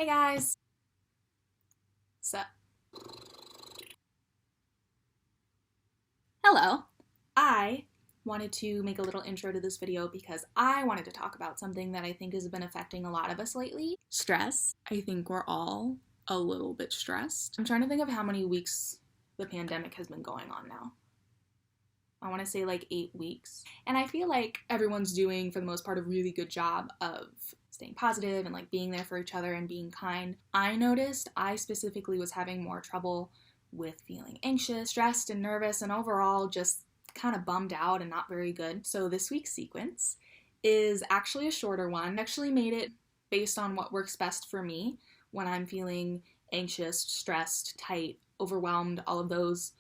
Hey guys! So, hello! I wanted to make a little intro to this video because I wanted to talk about something that I think has been affecting a lot of us lately. Stress. I think we're all a little bit stressed. I'm trying to think of how many weeks the pandemic has been going on now. I want to say like 8 weeks. And I feel like everyone's doing, for the most part, a really good job of staying positive and like being there for each other and being kind. I noticed I specifically was having more trouble with feeling anxious, stressed, and nervous, and overall just kind of bummed out and not very good. So this week's sequence is actually a shorter one. I actually made it based on what works best for me when I'm feeling anxious, stressed, tight, overwhelmed, all of those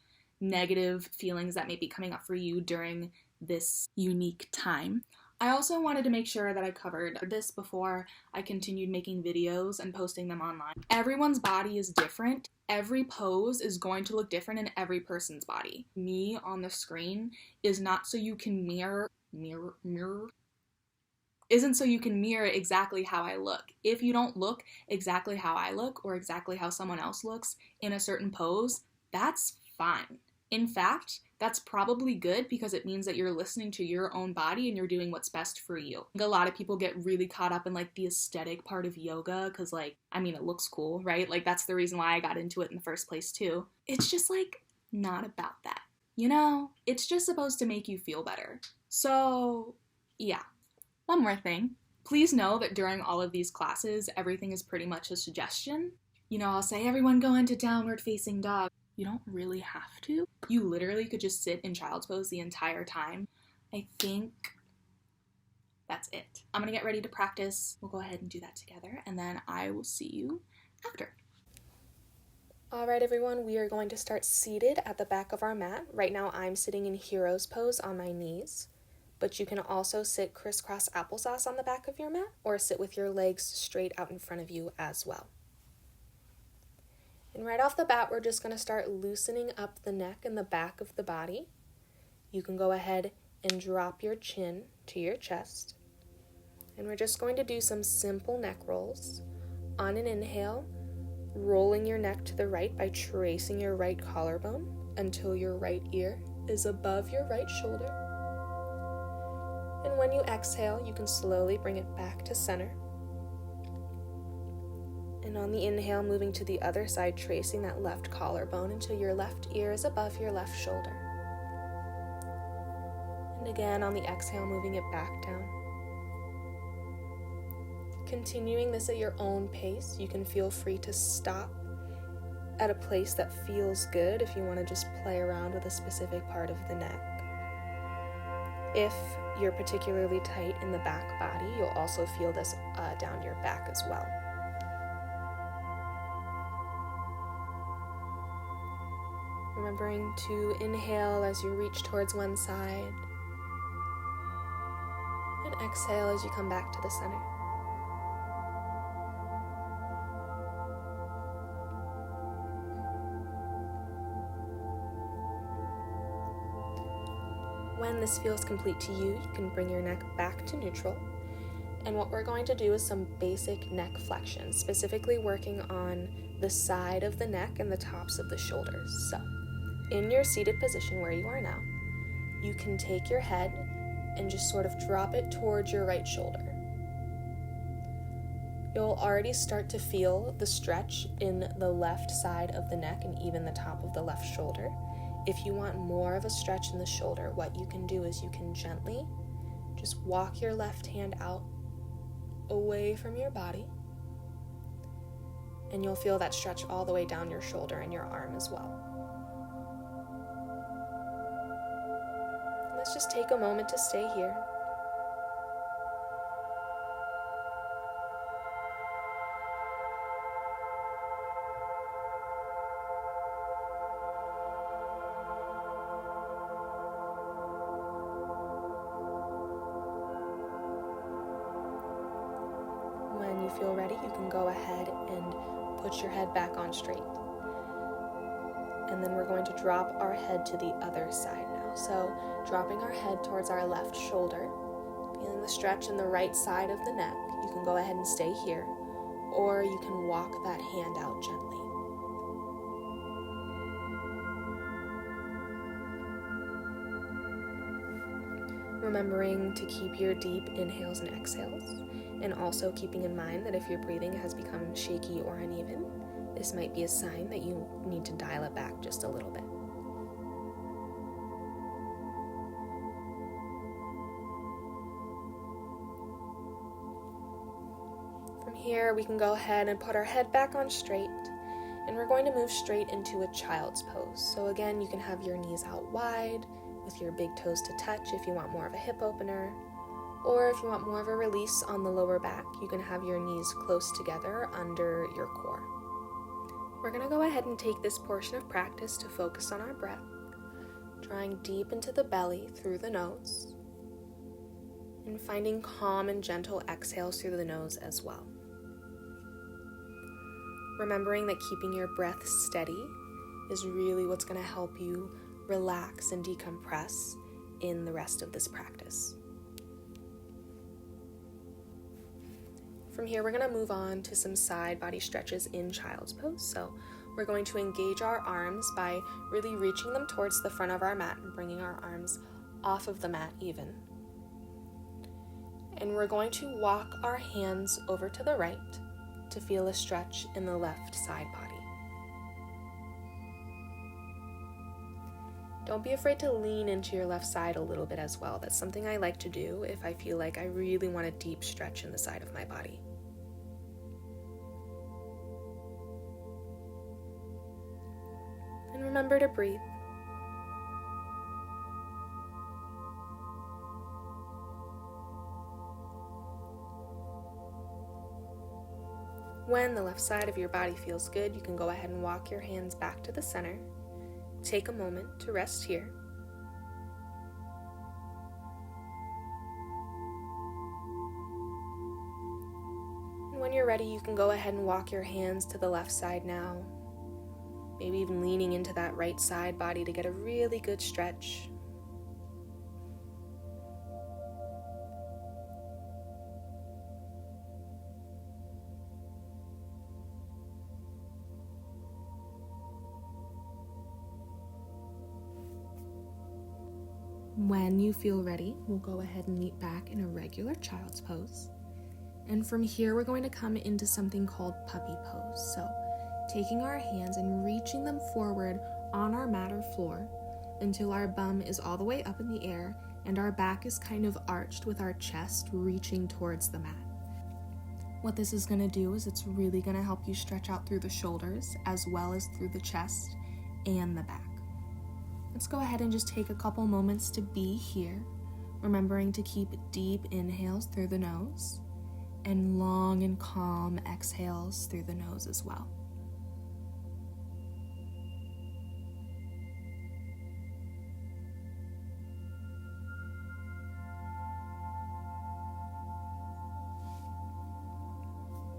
negative feelings that may be coming up for you during this unique time. I also wanted to make sure that I covered this before I continued making videos and posting them online. Everyone's body is different. Every pose is going to look different in every person's body. Me on the screen is not so you can isn't so you can mirror exactly how I look. If you don't look exactly how I look or exactly how someone else looks in a certain pose, that's fine. In fact, that's probably good because it means that you're listening to your own body and you're doing what's best for you. I think a lot of people get really caught up in like the aesthetic part of yoga because it looks cool, right? Like that's the reason why I got into it in the first place too. It's just like not about that. It's just supposed to make you feel better. So yeah. One more thing. Please know that during all of these classes, everything is pretty much a suggestion. I'll say everyone go into downward facing dog. You don't really have to. You literally could just sit in child's pose the entire time. I think that's it. I'm gonna get ready to practice. We'll go ahead and do that together, and then I will see you after. All right, everyone, we are going to start seated at the back of our mat. Right now, I'm sitting in hero's pose on my knees, but you can also sit crisscross applesauce on the back of your mat or sit with your legs straight out in front of you as well. And right off the bat, we're just going to start loosening up the neck and the back of the body. You can go ahead and drop your chin to your chest. And we're just going to do some simple neck rolls. On an inhale, rolling your neck to the right by tracing your right collarbone until your right ear is above your right shoulder. And when you exhale, you can slowly bring it back to center. And on the inhale, moving to the other side, tracing that left collarbone until your left ear is above your left shoulder. And again, on the exhale, moving it back down. Continuing this at your own pace, you can feel free to stop at a place that feels good if you want to just play around with a specific part of the neck. If you're particularly tight in the back body, you'll also feel this down your back as well. Remembering to inhale as you reach towards one side, and exhale as you come back to the center. When this feels complete to you, you can bring your neck back to neutral. And what we're going to do is some basic neck flexion, specifically working on the side of the neck and the tops of the shoulders. So, in your seated position where you are now, you can take your head and just sort of drop it towards your right shoulder. You'll already start to feel the stretch in the left side of the neck and even the top of the left shoulder. If you want more of a stretch in the shoulder, what you can do is you can gently just walk your left hand out away from your body, and you'll feel that stretch all the way down your shoulder and your arm as well. Let's just take a moment to stay here. When you feel ready, you can go ahead and put your head back on straight. And then we're going to drop our head to the other side now. So dropping our head towards our left shoulder, feeling the stretch in the right side of the neck. You can go ahead and stay here. or you can walk that hand out gently. Remembering to keep your deep inhales and exhales, and also keeping in mind that if your breathing has become shaky or uneven, this might be a sign that you need to dial it back just a little bit. From here, we can go ahead and put our head back on straight, and we're going to move straight into a child's pose. So again, you can have your knees out wide with your big toes to touch if you want more of a hip opener, or if you want more of a release on the lower back, you can have your knees close together under your core. We're going to go ahead and take this portion of practice to focus on our breath, drawing deep into the belly through the nose, and finding calm and gentle exhales through the nose as well. Remembering that keeping your breath steady is really what's going to help you relax and decompress in the rest of this practice. From here, we're going to move on to some side body stretches in child's pose. So we're going to engage our arms by really reaching them towards the front of our mat and bringing our arms off of the mat even. And we're going to walk our hands over to the right to feel a stretch in the left side body. Don't be afraid to lean into your left side a little bit as well. That's something I like to do if I feel like I really want a deep stretch in the side of my body. And remember to breathe. When the left side of your body feels good, you can go ahead and walk your hands back to the center. Take a moment to rest here. And when you're ready, you can go ahead and walk your hands to the left side now. Maybe even leaning into that right side body to get a really good stretch. When you feel ready, we'll go ahead and meet back in a regular child's pose. And from here, we're going to come into something called puppy pose. So taking our hands and reaching them forward on our mat or floor until our bum is all the way up in the air and our back is kind of arched with our chest reaching towards the mat. What this is going to do is it's really going to help you stretch out through the shoulders as well as through the chest and the back. Let's go ahead and just take a couple moments to be here, remembering to keep deep inhales through the nose and long and calm exhales through the nose as well.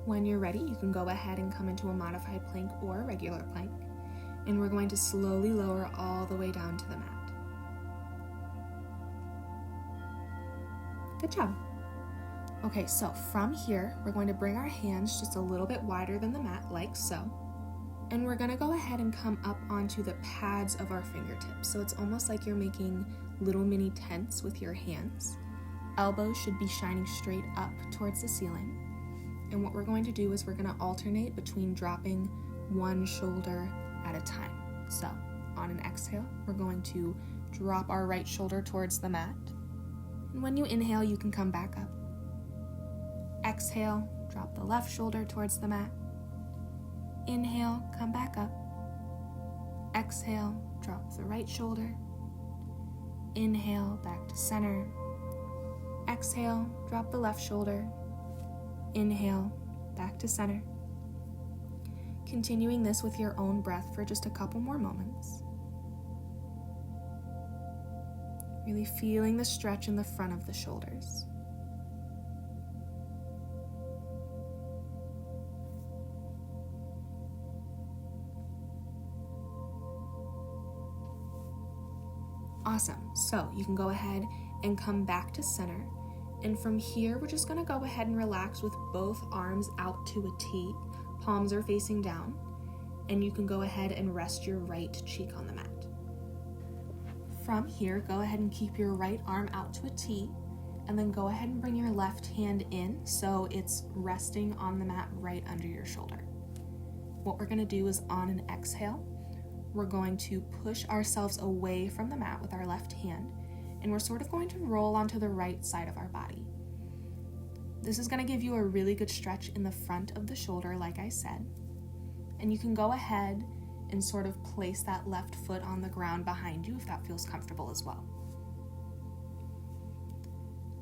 When you're ready, you can go ahead and come into a modified plank or a regular plank. And we're going to slowly lower all the way down to the mat. Good job. Okay, so from here, we're going to bring our hands just a little bit wider than the mat, like so. And we're going to go ahead and come up onto the pads of our fingertips. So it's almost like you're making little mini tents with your hands. Elbows should be shining straight up towards the ceiling. And what we're going to do is we're going to alternate between dropping one shoulder at a time. So on an exhale, we're going to drop our right shoulder towards the mat. And when you inhale, you can come back up. Exhale, drop the left shoulder towards the mat. Inhale, come back up. Exhale, drop the right shoulder. Inhale, back to center. Exhale, drop the left shoulder. Inhale, back to center. Continuing this with your own breath for just a couple more moments. Really feeling the stretch in the front of the shoulders. Awesome. So you can go ahead and come back to center, And from here, we're just gonna go ahead and relax with both arms out to a T. Palms are facing down. And you can go ahead and rest your right cheek on the mat. From here, go ahead and keep your right arm out to a T, and then go ahead and bring your left hand in so it's resting on the mat right under your shoulder. What we're gonna do is on an exhale, we're going to push ourselves away from the mat with our left hand, and we're sort of going to roll onto the right side of our body. This is gonna give you a really good stretch in the front of the shoulder, like I said. And you can go ahead and sort of place that left foot on the ground behind you if that feels comfortable as well.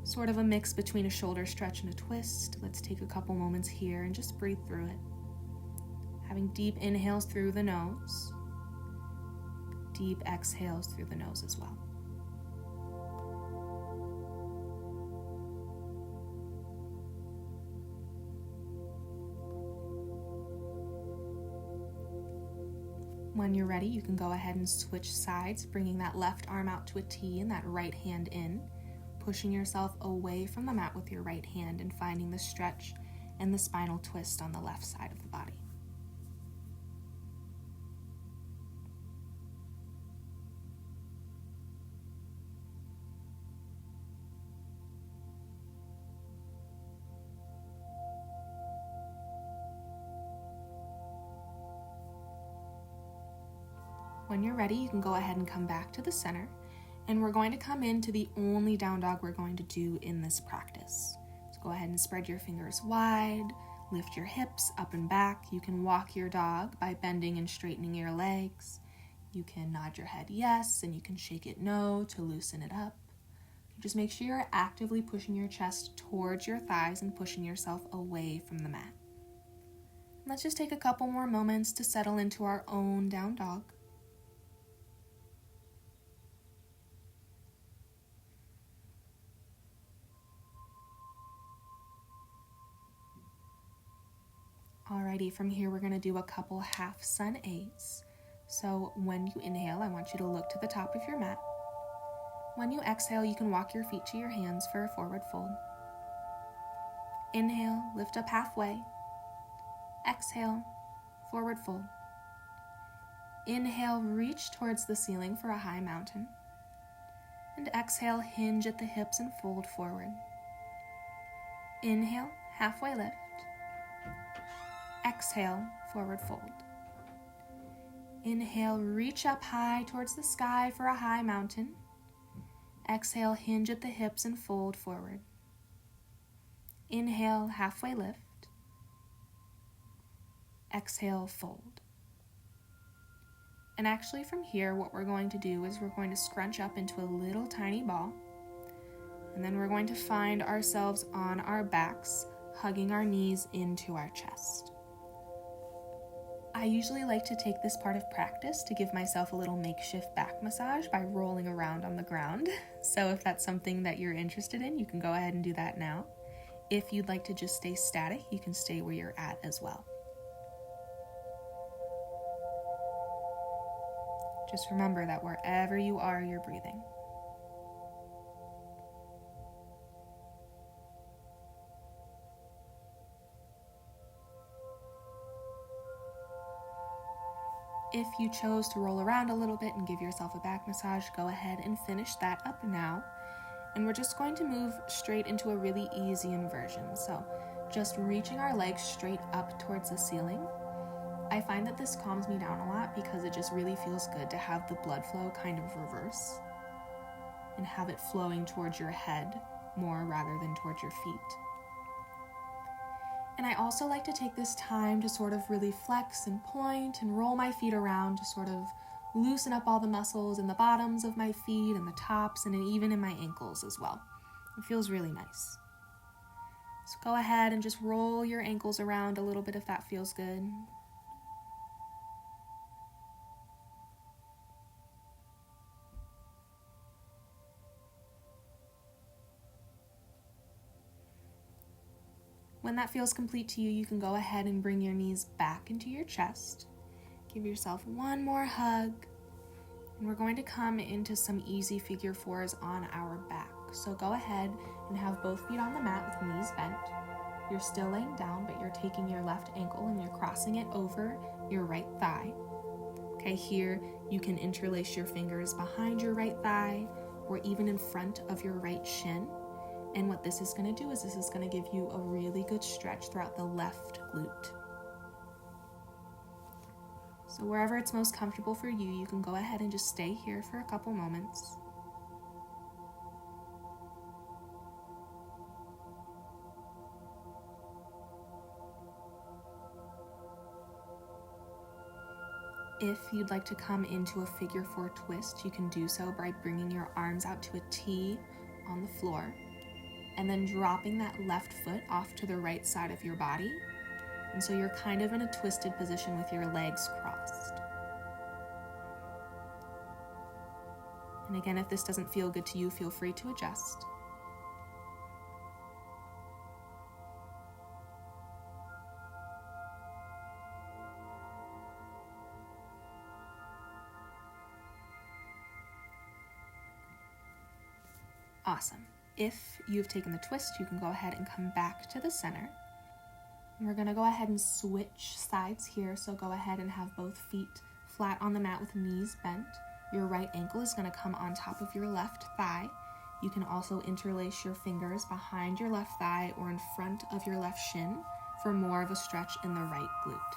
Sort of a mix between a shoulder stretch and a twist. Let's take a couple moments here and just breathe through it. Having deep inhales through the nose, deep exhales through the nose as well. When you're ready, you can go ahead and switch sides, bringing that left arm out to a T and that right hand in, pushing yourself away from the mat with your right hand and finding the stretch and the spinal twist on the left side of the body. When you're ready, you can go ahead and come back to the center, and we're going to come into the only down dog we're going to do in this practice. So go ahead and spread your fingers wide, lift your hips up and back. You can walk your dog by bending and straightening your legs. You can nod your head yes, and you can shake it no to loosen it up. Just make sure you're actively pushing your chest towards your thighs and pushing yourself away from the mat. Let's just take a couple more moments to settle into our own down dog. Alrighty, from here we're going to do a couple half sun A's. So when you inhale, I want you to look to the top of your mat. When you exhale, you can walk your feet to your hands for a forward fold. Inhale, lift up halfway. Exhale, forward fold. Inhale, reach towards the ceiling for a high mountain. And exhale, hinge at the hips and fold forward. Inhale, halfway lift. Exhale, forward fold. Inhale, reach up high towards the sky for a high mountain. Exhale, hinge at the hips and fold forward. Inhale, halfway lift. Exhale, fold. And actually from here, what we're going to do is we're going to scrunch up into a little tiny ball. And then we're going to find ourselves on our backs, hugging our knees into our chest. I usually like to take this part of practice to give myself a little makeshift back massage by rolling around on the ground. So if that's something that you're interested in, you can go ahead and do that now. If you'd like to just stay static, you can stay where you're at as well. Just remember that wherever you are, you're breathing. If you chose to roll around a little bit and give yourself a back massage, go ahead and finish that up now. And we're just going to move straight into a really easy inversion. So just reaching our legs straight up towards the ceiling. I find that this calms me down a lot because it just really feels good to have the blood flow kind of reverse and have it flowing towards your head more rather than towards your feet. And I also like to take this time to sort of really flex and point and roll my feet around to sort of loosen up all the muscles in the bottoms of my feet and the tops and even in my ankles as well. It feels really nice. So go ahead and just roll your ankles around a little bit if that feels good. When that feels complete to you, you can go ahead and bring your knees back into your chest. Give yourself one more hug. And we're going to come into some easy figure fours on our backs. So go ahead and have both feet on the mat with knees bent. You're still laying down, but you're taking your left ankle and you're crossing it over your right thigh. Okay, here you can interlace your fingers behind your right thigh or even in front of your right shin. And what this is going to do is this is going to give you a really good stretch throughout the left glute. So wherever it's most comfortable for you, you can go ahead and just stay here for a couple moments. If you'd like to come into a figure 4 twist, you can do so by bringing your arms out to a T on the floor and then dropping that left foot off to the right side of your body. And so you're kind of in a twisted position with your legs crossed. And again, if this doesn't feel good to you, feel free to adjust. Awesome. If you've taken the twist, you can go ahead and come back to the center. And we're going to go ahead and switch sides here. So go ahead and have both feet flat on the mat with knees bent. Your right ankle is going to come on top of your left thigh. You can also interlace your fingers behind your left thigh or in front of your left shin for more of a stretch in the right glute.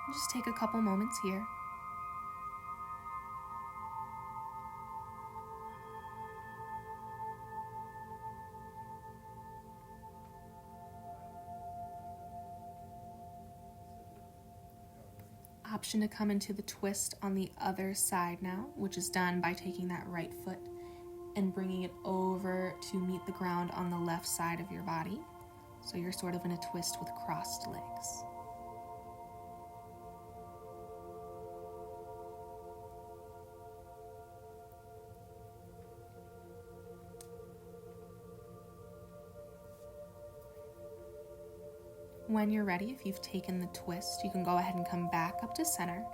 And just take a couple moments here. Option to come into the twist on the other side now, which is done by taking that right foot and bringing it over to meet the ground on the left side of your body. So you're sort of in a twist with crossed legs. When you're ready, if you've taken the twist, you can go ahead and come back up to center.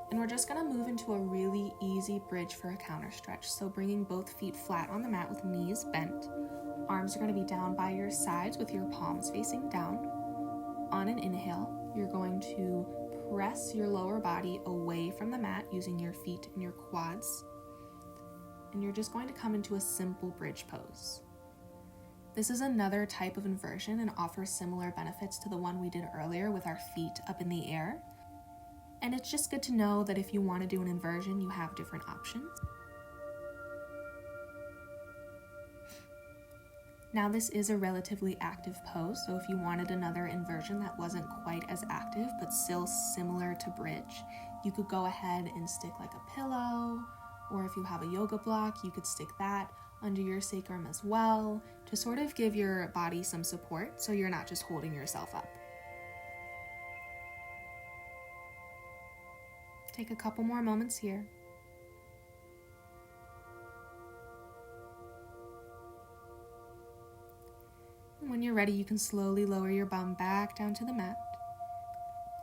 And we're just going to move into a really easy bridge for a counter stretch. So bringing both feet flat on the mat with knees bent. Arms are going to be down by your sides with your palms facing down. On an inhale, you're going to press your lower body away from the mat using your feet and your quads. And you're just going to come into a simple bridge pose. This is another type of inversion and offers similar benefits to the one we did earlier with our feet up in the air. And it's just good to know that if you want to do an inversion, you have different options. Now this is a relatively active pose, so if you wanted another inversion that wasn't quite as active but still similar to bridge, you could go ahead and stick like a pillow, or if you have a yoga block, you could stick that under your sacrum as well to sort of give your body some support so you're not just holding yourself up. Take a couple more moments here. And when you're ready, you can slowly lower your bum back down to the mat.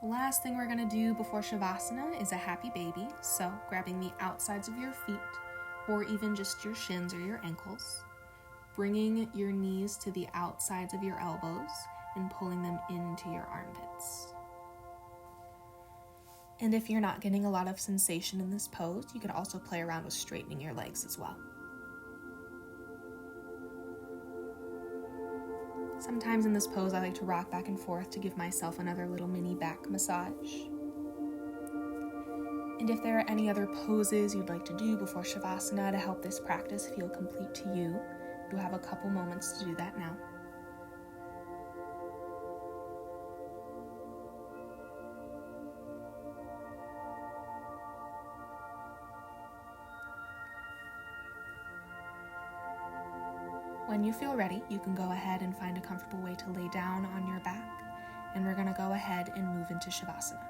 The last thing we're going to do before Shavasana is a happy baby. So grabbing the outsides of your feet or even just your shins or your ankles, bringing your knees to the outsides of your elbows and pulling them into your armpits. And if you're not getting a lot of sensation in this pose, you could also play around with straightening your legs as well. Sometimes in this pose, I like to rock back and forth to give myself another little mini back massage. And if there are any other poses you'd like to do before Shavasana to help this practice feel complete to you, you have a couple moments to do that now. When you feel ready, you can go ahead and find a comfortable way to lay down on your back, and we're going to go ahead and move into Shavasana.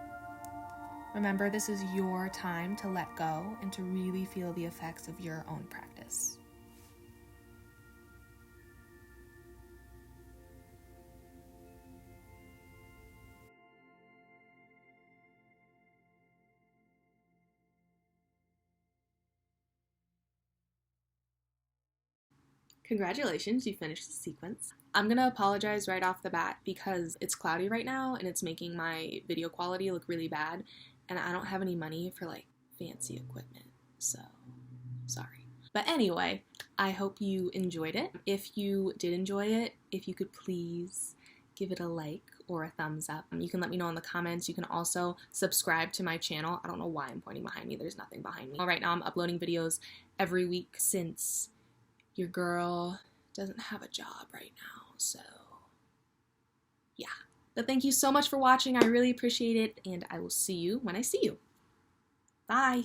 Remember, this is your time to let go and to really feel the effects of your own practice. Congratulations, you finished the sequence. I'm gonna apologize right off the bat because it's cloudy right now and it's making my video quality look really bad, and I don't have any money for like fancy equipment, so sorry. But anyway, I hope you enjoyed it. If you did enjoy it, if you could please give it a like or a thumbs up. You can let me know in the comments. You can also subscribe to my channel. I don't know why I'm pointing behind me. There's nothing behind me. Right now I'm uploading videos every week since your girl doesn't have a job right now, so yeah. But thank you so much for watching. I really appreciate it, and I will see you when I see you. Bye.